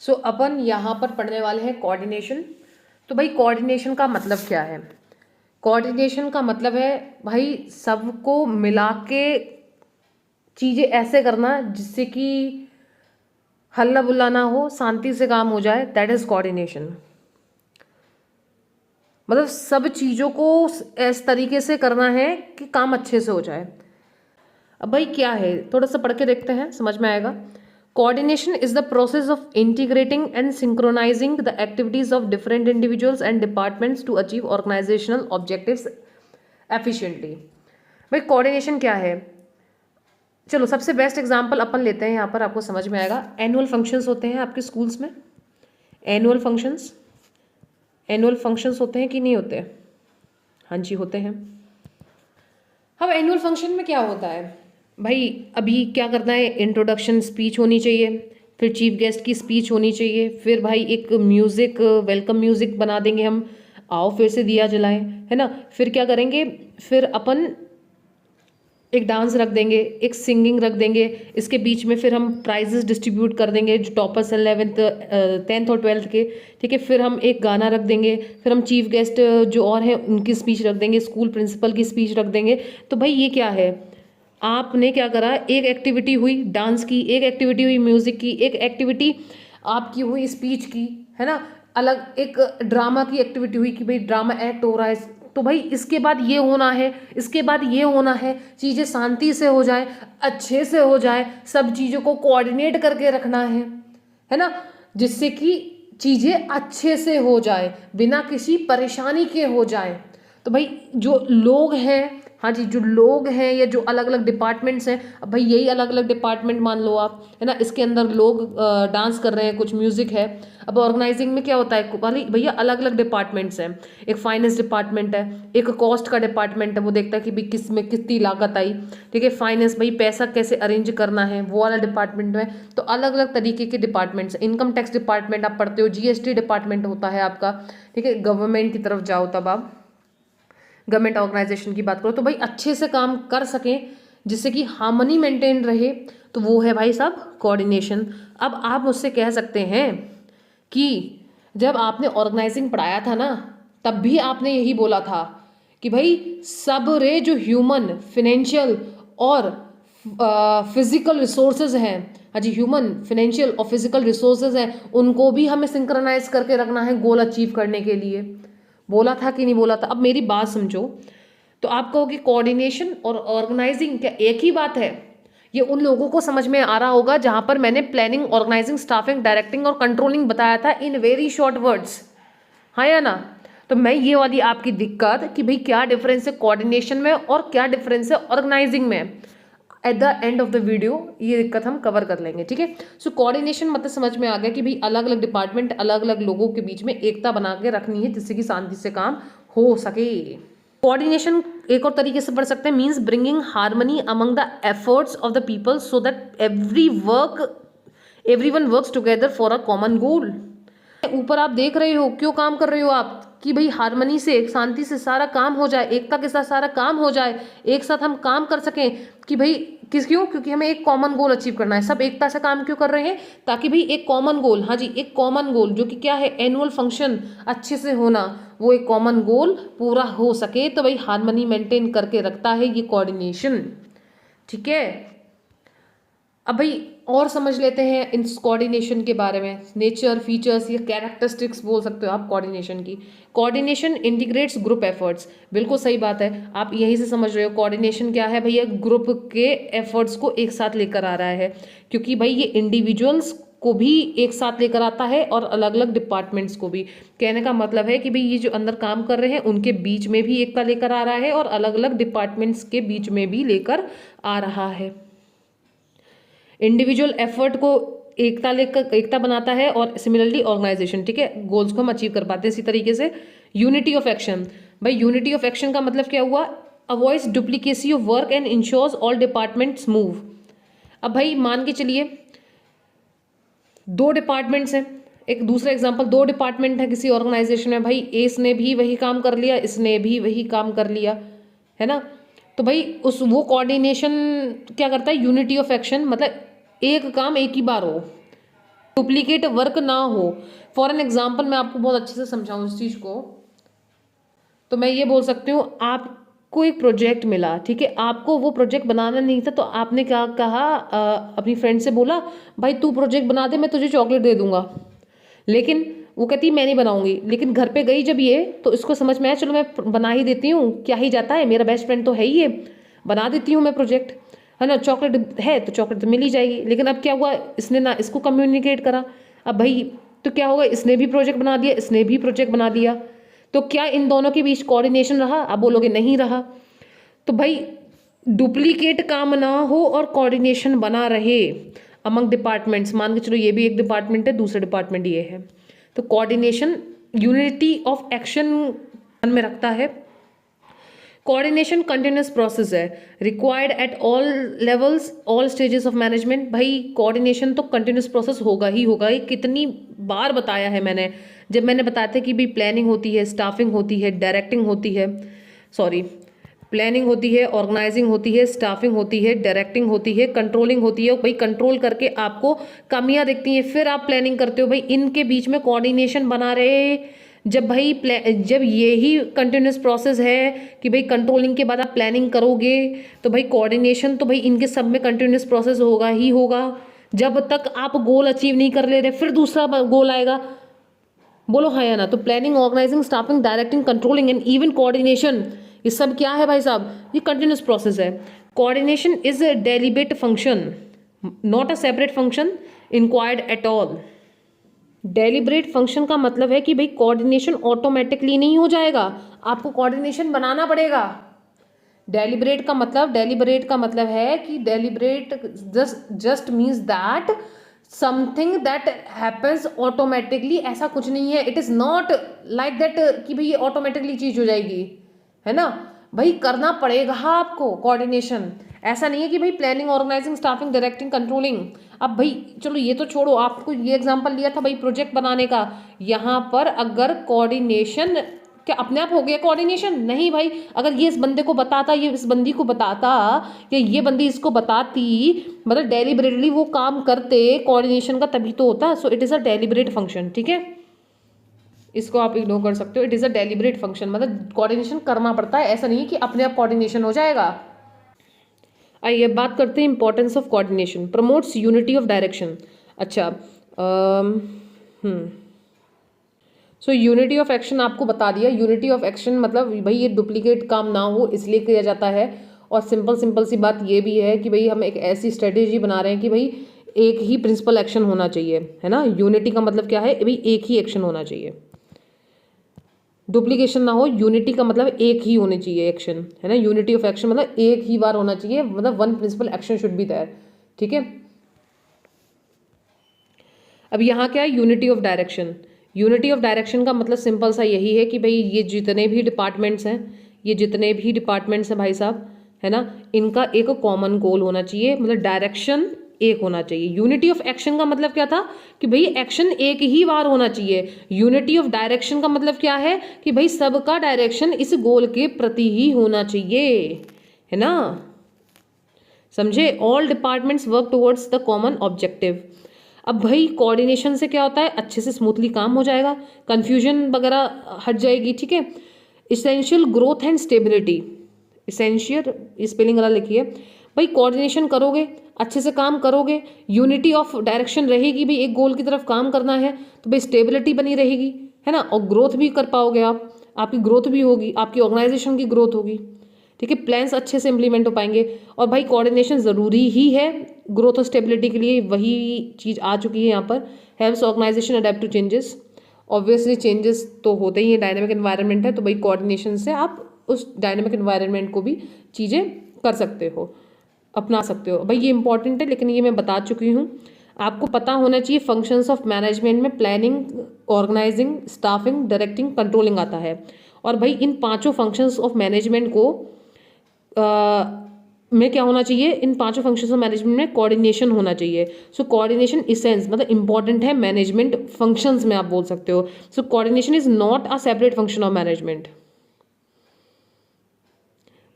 सो अपन यहाँ पर पढ़ने वाले हैं कोऑर्डिनेशन। तो भाई कोऑर्डिनेशन का मतलब क्या है? कोऑर्डिनेशन का मतलब है भाई सबको मिला के चीज़ें ऐसे करना जिससे कि हल्ला बुल्ला ना हो, शांति से काम हो जाए, दैट इज कोऑर्डिनेशन। मतलब सब चीज़ों को इस तरीके से करना है कि काम अच्छे से हो जाए। अब भाई क्या है, थोड़ा सा पढ़ के देखते हैं, समझ में आएगा। Coordination is the process of integrating and synchronising the activities of different individuals and departments to achieve organisational objectives efficiently. भाई कोऑर्डिनेशन क्या है? चलो सबसे बेस्ट एग्जांपल अपन लेते हैं, यहाँ पर आपको समझ में आएगा। एनुअल फंक्शंस होते हैं आपके स्कूल्स में, एनुअल फंक्शंस, एनुअल फंक्शंस होते हैं कि नहीं होते? हाँ जी होते हैं। अब एनुअल फंक्शन में क्या होता है भाई? अभी क्या करना है, इंट्रोडक्शन स्पीच होनी चाहिए, फिर चीफ गेस्ट की स्पीच होनी चाहिए, फिर भाई एक म्यूज़िक, वेलकम म्यूज़िक बना देंगे हम, आओ फिर से दिया जलाएं, है ना। फिर क्या करेंगे, फिर अपन एक डांस रख देंगे, एक सिंगिंग रख देंगे, इसके बीच में फिर हम प्राइजेस डिस्ट्रीब्यूट कर देंगे जो टॉपर्स 11th 10th और 12th के, ठीक है। फिर हम एक गाना रख देंगे, फिर हम चीफ गेस्ट जो और हैं उनकी स्पीच रख देंगे, स्कूल प्रिंसिपल की स्पीच रख देंगे। तो भाई ये क्या है, आपने क्या करा, एक एक्टिविटी हुई डांस की, एक एक्टिविटी हुई म्यूजिक की, एक एक्टिविटी आपकी हुई स्पीच की, है ना। अलग एक ड्रामा की एक्टिविटी हुई कि भाई ड्रामा एक्ट हो रहा है, तो भाई इसके बाद ये होना है, इसके बाद ये होना है, चीज़ें शांति से हो जाए, अच्छे से हो जाए, सब चीज़ों को कोऑर्डिनेट करके रखना है ना, जिससे कि चीज़ें अच्छे से हो जाए, बिना किसी परेशानी के हो जाए। तो भाई जो लोग हैं, हाँ जी, जो लोग हैं या जो अलग अलग डिपार्टमेंट्स हैं, अब भाई यही अलग अलग डिपार्टमेंट मान लो आप, है ना, इसके अंदर लोग डांस कर रहे हैं, कुछ म्यूजिक है। अब ऑर्गेनाइजिंग में क्या होता है भाई, भैया अलग अलग डिपार्टमेंट्स हैं, एक फाइनेंस डिपार्टमेंट है, एक कॉस्ट का डिपार्टमेंट है, वो देखता है कि भाई किस में कितनी लागत आई, ठीक है। फाइनेंस भाई पैसा कैसे अरेंज करना है, वो वाला डिपार्टमेंट में। तो अलग अलग तरीके के डिपार्टमेंट्स, इनकम टैक्स डिपार्टमेंट आप पढ़ते हो, जीएसटी डिपार्टमेंट होता है आपका, ठीक है। गवर्नमेंट की तरफ जाओ तब आप गवर्नमेंट ऑर्गेनाइजेशन की बात करो, तो भाई अच्छे से काम कर सकें जिससे कि हार्मनी मेंटेन रहे, तो वो है भाई साहब कोऑर्डिनेशन। अब आप मुझसे कह सकते हैं कि जब आपने ऑर्गेनाइजिंग पढ़ाया था ना, तब भी आपने यही बोला था कि भाई सब रे जो ह्यूमन फिनेंशियल और फिजिकल रिसोर्सेज हैं, हाँ जी, ह्यूमन फिनेंशियल और फिजिकल रिसोर्सेज हैं, उनको भी हमें सिंक्रोनाइज करके रखना है गोल अचीव करने के लिए। बोला था कि नहीं बोला था? अब मेरी बात समझो, तो आप कहोगे कोऑर्डिनेशन और ऑर्गेनाइजिंग क्या एक ही बात है? ये उन लोगों को समझ में आ रहा होगा जहां पर मैंने प्लानिंग, ऑर्गेनाइजिंग, स्टाफिंग, डायरेक्टिंग और कंट्रोलिंग बताया था इन वेरी शॉर्ट वर्ड्स, हाँ या ना। तो मैं ये वाली आपकी दिक्कत कि भाई क्या डिफरेंस है कोऑर्डिनेशन में और क्या डिफरेंस है ऑर्गेनाइजिंग में, at the end of the video ये दिक्कत हम कवर कर लेंगे, ठीक है। सो कोऑर्डिनेशन मतलब समझ में आ गया कि भाई अलग अलग डिपार्टमेंट, अलग अलग लोगों के बीच में एकता बना के रखनी है जिससे कि शांति से काम हो सके। कोऑर्डिनेशन एक और तरीके से पढ़ सकते हैं, means bringing harmony among the efforts of the people so that everyone works together for a common goal. ऊपर आप देख रहे हो, क्यों काम कर रहे हो आप, कि भाई हार्मनी से, शांति से सारा काम हो जाए, एकता के साथ सारा काम हो जाए, एक साथ हम काम कर सकें कि भाई क्यों, क्योंकि हमें एक कॉमन गोल अचीव करना है। सब एकता से काम क्यों कर रहे हैं? ताकि भाई एक कॉमन गोल, हाँ जी, एक कॉमन गोल जो कि क्या है, एनुअल फंक्शन अच्छे से होना, वो एक कॉमन गोल पूरा हो सके, तो भाई हार्मनी मेंटेन करके रखता है ये कोऑर्डिनेशन, ठीक है। अब भाई और समझ लेते हैं इन कोऑर्डिनेशन के बारे में, नेचर, फीचर्स या कैरेक्टरिस्टिक्स बोल सकते हो आप कोऑर्डिनेशन की। कोऑर्डिनेशन इंटीग्रेट्स ग्रुप एफर्ट्स, बिल्कुल सही बात है, आप यहीं से समझ रहे हो कोऑर्डिनेशन क्या है भैया, ग्रुप के एफर्ट्स को एक साथ लेकर आ रहा है, क्योंकि भाई ये इंडिविजुअल्स को भी एक साथ लेकर आता है और अलग अलग डिपार्टमेंट्स को भी। कहने का मतलब है कि भाई ये जो अंदर काम कर रहे हैं उनके बीच में भी एकता लेकर आ रहा है और अलग अलग डिपार्टमेंट्स के बीच में भी लेकर आ रहा है। इंडिविजुअल एफर्ट को एकता लेकर एकता बनाता है और सिमिलरली ऑर्गेनाइजेशन, ठीक है, गोल्स को हम अचीव कर पाते हैं। इसी तरीके से यूनिटी ऑफ एक्शन, भाई यूनिटी ऑफ एक्शन का मतलब क्या हुआ, avoids duplicacy of work and ensures all departments move. अब भाई मान के चलिए दो डिपार्टमेंट्स हैं, एक दूसरा एग्जांपल, दो डिपार्टमेंट है किसी ऑर्गेनाइजेशन में, भाई इसने भी वही काम कर लिया, इसने भी वही काम कर लिया, है ना। तो भाई उस वो कोऑर्डिनेशन क्या करता है, यूनिटी ऑफ एक्शन, मतलब एक काम एक ही बार हो, डुप्लीकेट वर्क ना हो। फॉर एन एग्जाम्पल मैं आपको बहुत अच्छे से समझाऊं इस चीज़ को, तो मैं ये बोल सकती हूँ, आपको एक प्रोजेक्ट मिला, ठीक है, आपको वो प्रोजेक्ट बनाना नहीं था, तो आपने क्या कहा, अपनी फ्रेंड से बोला भाई तू प्रोजेक्ट बना दे, मैं तुझे चॉकलेट दे दूंगा। लेकिन वो कहती मैं नहीं बनाऊंगी, लेकिन घर पे गई जब ये, तो इसको समझ में आया चलो मैं बना ही देती हूँ, क्या ही जाता है, मेरा बेस्ट फ्रेंड तो है ही, ये बना देती हूँ मैं प्रोजेक्ट, है ना, चॉकलेट है तो चॉकलेट तो मिल ही जाएगी। लेकिन अब क्या हुआ, इसने ना इसको कम्युनिकेट करा, अब भाई तो क्या होगा, इसने भी प्रोजेक्ट बना दिया, इसने भी प्रोजेक्ट बना दिया, तो क्या इन दोनों के बीच कोऑर्डिनेशन रहा? आप बोलोगे नहीं रहा। तो भाई डुप्लीकेट काम ना हो और कोऑर्डिनेशन बना रहे अमंग डिपार्टमेंट्स। मान के चलो ये भी एक डिपार्टमेंट है, दूसरा डिपार्टमेंट ये है, तो कोऑर्डिनेशन यूनिटी ऑफ एक्शन ध्यान में रखता है। कोऑर्डिनेशन कंटिन्यूस प्रोसेस है, required at all levels, all stages of management. भाई कोऑर्डिनेशन तो कंटिन्यूस प्रोसेस होगा ही होगा। ये कितनी बार बताया है मैंने, जब मैंने बताया था कि भाई प्लानिंग होती है, स्टाफिंग होती है, डायरेक्टिंग होती है, सॉरी प्लानिंग होती है, ऑर्गेनाइजिंग होती है, स्टाफिंग होती है, डायरेक्टिंग होती है, कंट्रोलिंग होती है। भाई कंट्रोल करके आपको कमियां दिखती हैं, फिर आप प्लानिंग करते हो। भाई इनके बीच में कोऑर्डिनेशन बना रहे, जब भाई जब ये ही कंटिन्यूस प्रोसेस है कि भाई कंट्रोलिंग के बाद आप प्लानिंग करोगे, तो भाई कोऑर्डिनेशन तो भाई इनके सब में कंटिन्यूस प्रोसेस होगा ही होगा। जब तक आप गोल अचीव नहीं कर ले रहे, फिर दूसरा गोल आएगा, बोलो हाँ या ना। तो planning, organising, staffing, directing, controlling and even coordination, ये सब क्या है भाई साहब, ये कंटिन्यूस प्रोसेस है। Coordination is a deliberate function, not a separate function inquired at all. Deliberate function का मतलब है कि भाई कोऑर्डिनेशन ऑटोमेटिकली नहीं हो जाएगा, आपको कोऑर्डिनेशन बनाना पड़ेगा। डेलिब्रेट का मतलब है कि deliberate just means that something that happens automatically, ऐसा कुछ नहीं है। It is not like that कि भाई ये ऑटोमेटिकली चीज हो जाएगी, है ना। भाई करना पड़ेगा आपको कोऑर्डिनेशन, ऐसा नहीं है कि भाई planning, organising, staffing, directing, controlling. अब भाई चलो ये तो छोड़ो, आपको ये एग्जांपल लिया था भाई प्रोजेक्ट बनाने का, यहाँ पर अगर कोऑर्डिनेशन क्या अपने आप हो गया कोऑर्डिनेशन? नहीं भाई, अगर ये इस बंदे को बताता, ये इस बंदी को बताता, या ये बंदी इसको बताती, मतलब डेलिबरेटली वो काम करते कोऑर्डिनेशन का, तभी तो होता। So it is a deliberate function, ठीक है, इसको आप इग्नोर कर सकते हो। It is a deliberate function, मतलब कोऑर्डिनेशन करना पड़ता है, ऐसा नहीं है कि अपने आप कोऑर्डिनेशन हो जाएगा। आइए बात करते हैं importance of coordination. Promotes unity of direction. अच्छा, सो यूनिटी ऑफ एक्शन आपको बता दिया। यूनिटी ऑफ एक्शन मतलब भाई ये डुप्लीकेट काम ना हो इसलिए किया जाता है। और सिंपल सी बात ये भी है कि भाई हम एक ऐसी स्ट्रेटेजी बना रहे हैं कि भाई एक ही प्रिंसिपल एक्शन होना चाहिए, है ना। यूनिटी का मतलब क्या है, भाई एक ही एक्शन होना चाहिए, डुप्लीकेशन ना हो। यूनिटी का मतलब एक ही होनी चाहिए एक्शन, है ना। यूनिटी ऑफ एक्शन मतलब एक ही बार होना चाहिए, मतलब one principal action should be there, ठीक है। अब यहाँ क्या है, unity of direction. Unity of direction का मतलब सिंपल सा यही है कि भाई ये जितने भी डिपार्टमेंट्स हैं, ये जितने भी डिपार्टमेंट्स हैं भाई साहब, है ना, इनका एक कॉमन गोल होना चाहिए, मतलब डायरेक्शन एक होना चाहिए। यूनिटी ऑफ एक्शन का मतलब क्या था कि भाई एक्शन एक ही बार होना चाहिए। यूनिटी ऑफ डायरेक्शन का मतलब क्या है कि भाई सबका डायरेक्शन इस गोल के प्रति ही होना चाहिए, है ना, समझे। All departments work towards the common objective. अब भाई कोऑर्डिनेशन से क्या होता है, अच्छे से स्मूथली काम हो जाएगा, कन्फ्यूजन वगैरह हट जाएगी, ठीक है। Essential growth and stability, essential spelling वाला लिखिए भाई। कोऑर्डिनेशन करोगे, अच्छे से काम करोगे, यूनिटी ऑफ डायरेक्शन रहेगी, भाई एक गोल की तरफ काम करना है, तो भाई स्टेबिलिटी बनी रहेगी, है ना, और ग्रोथ भी कर पाओगे आप, आपकी ग्रोथ भी होगी, आपकी ऑर्गेनाइजेशन की ग्रोथ होगी, ठीक है। प्लान्स अच्छे से इंप्लीमेंट हो पाएंगे। और भाई कोऑर्डिनेशन ज़रूरी ही है ग्रोथ और स्टेबिलिटी के लिए, वही चीज़ आ चुकी है यहाँ पर। Helps organisation adapt to changes. Obviously changes तो होते ही हैं, डायनामिक एनवायरनमेंट है, तो भाई कोऑर्डिनेशन से आप उस डायनामिक एनवायरनमेंट को भी चीज़ें कर सकते हो, अपना सकते हो। भाई ये इंपॉर्टेंट है, लेकिन ये मैं बता चुकी हूँ। आपको पता होना चाहिए फंक्शंस ऑफ मैनेजमेंट में planning, organising, staffing, directing, controlling आता है। और भाई इन पांचों फंक्शंस ऑफ मैनेजमेंट को में क्या होना चाहिए, इन पांचों फंक्शंस ऑफ मैनेजमेंट में कोऑर्डिनेशन होना चाहिए। सो कोऑर्डिनेशन इसेंस मतलब इंपॉर्टेंट है मैनेजमेंट फंक्शंस में, आप बोल सकते हो। So coordination is not a separate function of management.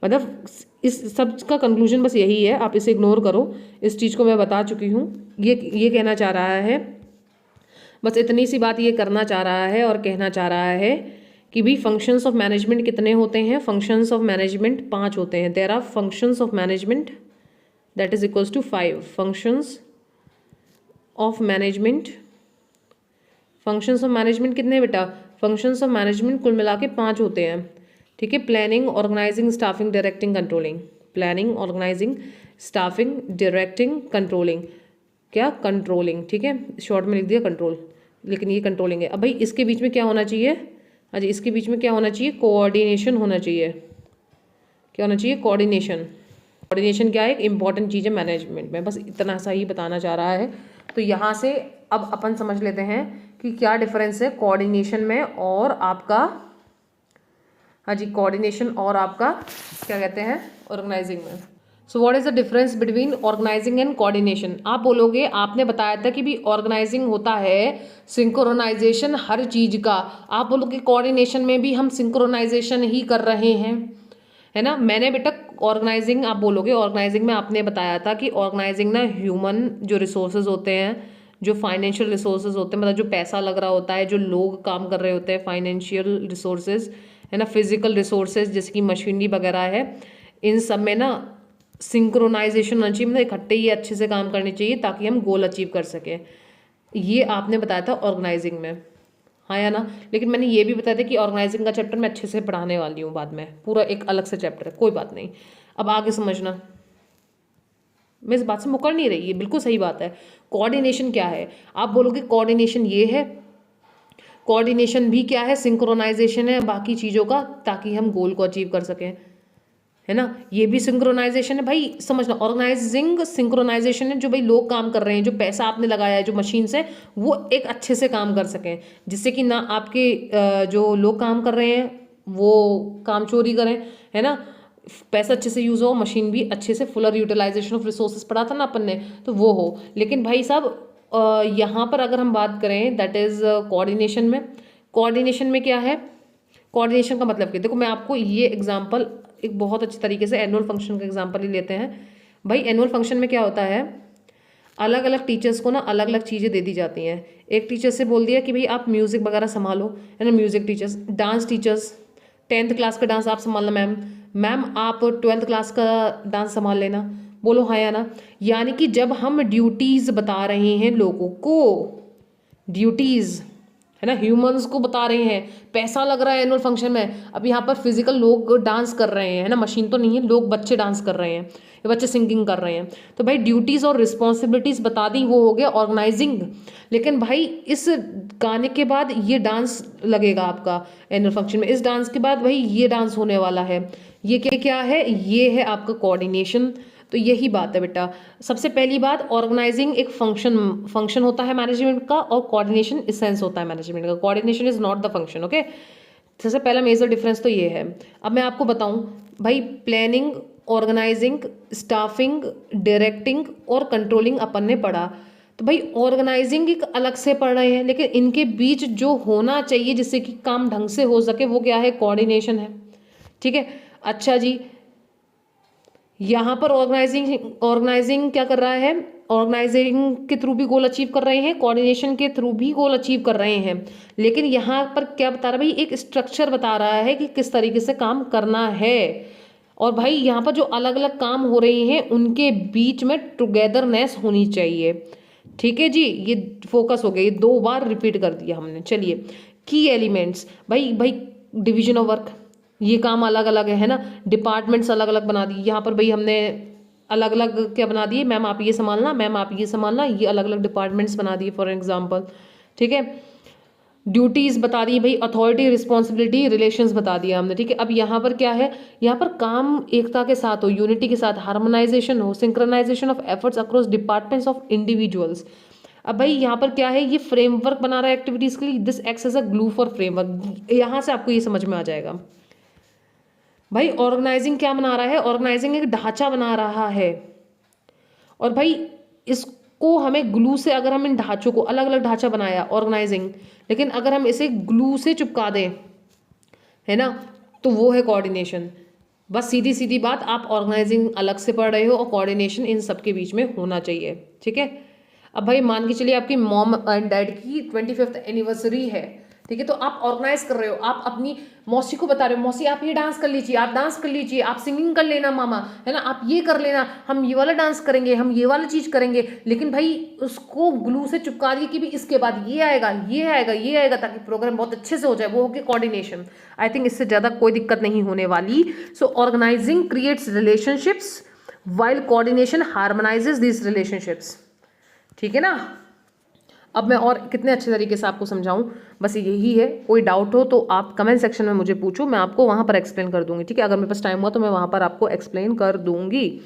मतलब इस सब का कंक्लूजन बस यही है, आप इसे इग्नोर करो, इस चीज़ को मैं बता चुकी हूँ। ये कहना चाह रहा है बस इतनी सी बात ये करना चाह रहा है और कहना चाह रहा है कि भी फंक्शंस ऑफ मैनेजमेंट कितने होते हैं, फंक्शंस ऑफ मैनेजमेंट 5 होते हैं। There are functions of management that is equals to 5 functions of management. Functions of management कितने हैं बेटा, फंक्शंस ऑफ मैनेजमेंट कुल मिला के 5 होते हैं, ठीक है। Planning, organising, staffing, directing, controlling. Planning, organising, staffing, directing, controlling. क्या, कंट्रोलिंग, ठीक है, शॉर्ट में लिख दिया कंट्रोल, लेकिन ये कंट्रोलिंग है। अब भाई इसके बीच में क्या होना चाहिए, हाँ जी, इसके बीच में क्या होना चाहिए, कोऑर्डिनेशन होना चाहिए। क्या होना चाहिए, कोऑर्डिनेशन। कोऑर्डिनेशन क्या है, एक इंपॉर्टेंट चीज़ है मैनेजमेंट में, बस इतना सा ही बताना चाह रहा है। तो यहाँ से अब अपन समझ लेते हैं कि क्या डिफरेंस है कोऑर्डिनेशन में और आपका, हाँ जी, कोऑर्डिनेशन और आपका क्या कहते हैं, ऑर्गेनाइजिंग में। So what is the difference between organising and coordination. आप बोलोगे, आपने बताया था कि भी ऑर्गेनाइजिंग होता है सिंक्रोनाइजेशन हर चीज का, आप बोलोगे कोऑर्डिनेशन में भी हम सिंक्रोनाइजेशन ही कर रहे हैं, है ना। मैंने बेटा ऑर्गेनाइजिंग, आप बोलोगे ऑर्गेनाइजिंग में आपने बताया था कि ऑर्गेनाइजिंग ना ह्यूमन जो रिसोर्सेज होते हैं, जो फाइनेंशियल रिसोर्सेज होते हैं, मतलब जो पैसा लग रहा होता है, जो लोग काम कर रहे होते हैं, फाइनेंशियल रिसोर्सेज है ना, फिजिकल रिसोर्सेज जैसे कि मशीनरी वगैरह है, इन सब में ना सिंक्रोनाइजेशन होना चाहिए, मतलब इकट्ठे ही अच्छे से काम करने चाहिए ताकि हम गोल अचीव कर सकें। ये आपने बताया था ऑर्गेनाइजिंग में, हाँ या ना। लेकिन मैंने ये भी बताया था कि ऑर्गेनाइजिंग का चैप्टर मैं अच्छे से पढ़ाने वाली हूँ बाद में, पूरा एक अलग से चैप्टर है, कोई बात नहीं। अब आगे समझना, मैं इस बात से मुकर नहीं रही, ये बिल्कुल सही बात है। कोऑर्डिनेशन क्या है, आप बोलोगे कोऑर्डिनेशन ये है, कोऑर्डिनेशन भी क्या है, सिंक्रोनाइजेशन है बाकी चीज़ों का, ताकि हम गोल को अचीव कर सकें, है ना। ये भी सिंक्रोनाइजेशन है भाई, समझना। ऑर्गेनाइजिंग सिंक्रोनाइजेशन है, जो भाई लोग काम कर रहे हैं, जो पैसा आपने लगाया है, जो मशीन से, वो एक अच्छे से काम कर सकें, जिससे कि ना आपके जो लोग काम कर रहे हैं वो काम चोरी करें, है ना, पैसा अच्छे से यूज़ हो, मशीन भी अच्छे से, फुलर यूटिलाइजेशन ऑफ रिसोर्सेज पढ़ा था ना अपन ने, तो वो हो। लेकिन भाई साहब यहाँ पर अगर हम बात करें दैट इज़ कोऑर्डिनेशन में, कोऑर्डिनेशन में क्या है, कोऑर्डिनेशन का मतलब क्या, देखो मैं आपको ये एग्जांपल एक बहुत अच्छे तरीके से एनुअल फंक्शन का एग्जांपल ही लेते हैं। भाई एनुअल फंक्शन में क्या होता है, अलग अलग टीचर्स को ना अलग अलग चीज़ें दे दी जाती हैं। एक टीचर से बोल दिया कि भाई आप म्यूज़िक वगैरह संभालो, है ना, music teachers. Dance teachers, 10th class का डांस आप संभालना मैम, मैम आप 12th क्लास का डांस संभाल लेना, बोलो हाँ या ना। यानी कि जब हम ड्यूटीज़ बता रहे हैं लोगों को, ड्यूटीज़ है ना, ह्यूमंस को बता रहे हैं, पैसा लग रहा है एनुअल फंक्शन में। अब यहाँ पर फिजिकल लोग डांस कर रहे हैं, है ना, मशीन तो नहीं है, लोग बच्चे डांस कर रहे हैं, ये बच्चे सिंगिंग कर रहे हैं। तो भाई ड्यूटीज़ और रिस्पॉन्सिबिलिटीज़ बता दी, वो हो गया ऑर्गेनाइजिंग। लेकिन भाई इस गाने के बाद ये डांस लगेगा आपका एनुअल फंक्शन में, इस डांस के बाद भाई ये डांस होने वाला है, ये क्या है, ये है आपका कोऑर्डिनेशन। तो यही बात है बेटा। सबसे पहली बात, ऑर्गेनाइजिंग एक फंक्शन होता है मैनेजमेंट का, और कोऑर्डिनेशन इसेंस होता है मैनेजमेंट का। Coordination is not the function, okay. सबसे पहला मेजर डिफरेंस तो ये है। अब मैं आपको बताऊं भाई, प्लानिंग, ऑर्गेनाइजिंग, स्टाफिंग, डायरेक्टिंग और कंट्रोलिंग अपन ने पढ़ा। तो भाई ऑर्गेनाइजिंग एक अलग से पढ़ रहे हैं, लेकिन इनके बीच जो होना चाहिए जिससे कि काम ढंग से हो सके, वो क्या है, कोऑर्डिनेशन है, ठीक है। अच्छा जी, यहाँ पर ऑर्गेनाइजिंग क्या कर रहा है, ऑर्गेनाइजिंग के थ्रू भी गोल अचीव कर रहे हैं, कोऑर्डिनेशन के थ्रू भी गोल अचीव कर रहे हैं। लेकिन यहाँ पर क्या बता रहा है भाई, एक स्ट्रक्चर बता रहा है कि किस तरीके से काम करना है। और भाई यहाँ पर जो अलग अलग काम हो रहे हैं उनके बीच में टुगेदरनेस होनी चाहिए, ठीक है जी। ये फोकस हो गया, ये 2 बार रिपीट कर दिया हमने। चलिए, की एलिमेंट्स, भाई डिवीजन ऑफ वर्क, ये काम अलग अलग है ना, डिपार्टमेंट्स अलग अलग बना दी। यहाँ पर भाई हमने अलग अलग क्या बना दिए, मैम आप ये संभालना, मैम आप ये संभालना, ये अलग अलग डिपार्टमेंट्स बना दिए फॉर एग्जांपल, ठीक है। ड्यूटीज़ बता दी भाई, अथॉरिटी, रिस्पॉन्सिबिलिटी, रिलेशंस बता दिया हमने, ठीक है। अब यहाँ पर क्या है, यहाँ पर काम एकता के साथ हो, यूनिटी के साथ, हार्मोनाइजेशन हो, synchronisation of efforts across departments of individuals. अब भाई यहाँ पर क्या है, ये फ्रेमवर्क बना रहा है एक्टिविटीज़ के लिए, this acts as a glue for framework. यहाँ से आपको ये समझ में आ जाएगा भाई ऑर्गेनाइजिंग क्या बना रहा है, ऑर्गेनाइजिंग एक ढांचा बना रहा है। और भाई इसको हमें ग्लू से, अगर हम इन ढांचों को, अलग अलग ढांचा बनाया ऑर्गेनाइजिंग, लेकिन अगर हम इसे ग्लू से चिपका दें, है ना, तो वो है कोऑर्डिनेशन। बस सीधी सीधी बात, आप ऑर्गेनाइजिंग अलग से पढ़ रहे हो और कोऑर्डिनेशन इन सब के बीच में होना चाहिए, ठीक है। अब भाई मान के चलिए आपकी मॉम एंड डैड की 25th एनिवर्सरी है, ठीक है, तो आप ऑर्गेनाइज कर रहे हो, आप अपनी मौसी को बता रहे हो, मौसी आप ये डांस कर लीजिए, आप डांस कर लीजिए, आप सिंगिंग कर लेना मामा, है ना, आप ये कर लेना, हम ये वाला डांस करेंगे, हम ये वाला चीज करेंगे, लेकिन भाई उसको ग्लू से चिपका दिए कि भी इसके बाद ये आएगा, ये आएगा, ये आएगा, ताकि प्रोग्राम बहुत अच्छे से हो जाए, वो हो गया कोऑर्डिनेशन। आई थिंक इससे ज्यादा कोई दिक्कत नहीं होने वाली। So organizing creates relationships while coordination harmonizes this relationships. ठीक है ना। अब मैं और कितने अच्छे तरीके से आपको समझाऊं, बस यही है। कोई डाउट हो तो आप कमेंट सेक्शन में मुझे पूछो, मैं आपको वहां पर एक्सप्लेन कर दूंगी। ठीक है, अगर मेरे पास टाइम हुआ तो मैं वहां पर आपको एक्सप्लेन कर दूंगी।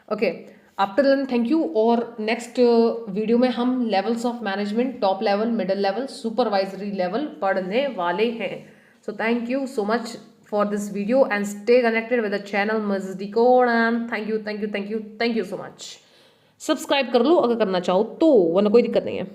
Okay, after then thank you. और नेक्स्ट वीडियो में हम levels of management, top level, middle level, supervisory level पढ़ने वाले हैं। So thank you so much for this video and stay connected with the channel Mrs. Decode and thank you so much। Subscribe कर लो अगर करना चाहो तो, वरना कोई दिक्कत नहीं है।